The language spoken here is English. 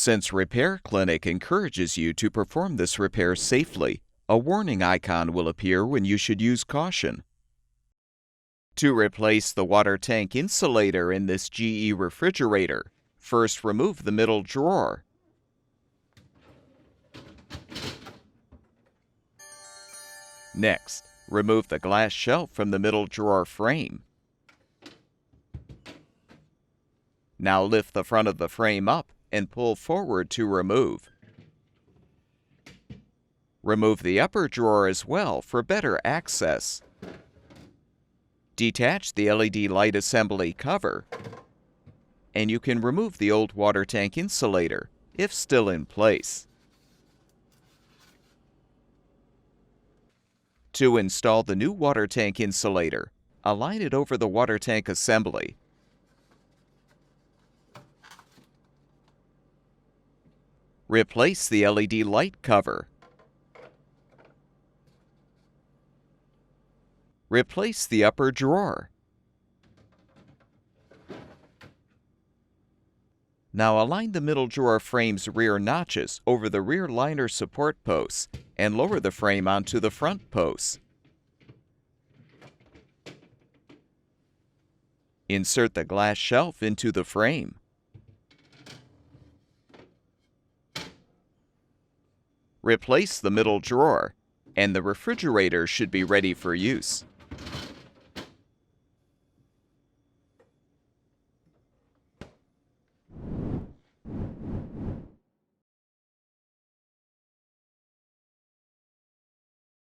Since Repair Clinic encourages you to perform this repair safely, a warning icon will appear when you should use caution. To replace the water tank insulator in this GE refrigerator, first remove the middle drawer. Next, remove the glass shelf from the middle drawer frame. Now lift the front of the frame up and pull forward to remove. Remove the upper drawer as well for better access. Detach the LED light assembly cover, and you can remove the old water tank insulator if still in place. To install the new water tank insulator, align it over the water tank assembly. Replace the LED light cover. Replace the upper drawer. Now align the middle drawer frame's rear notches over the rear liner support posts and lower the frame onto the front posts. Insert the glass shelf into the frame. Replace the middle drawer, and the refrigerator should be ready for use.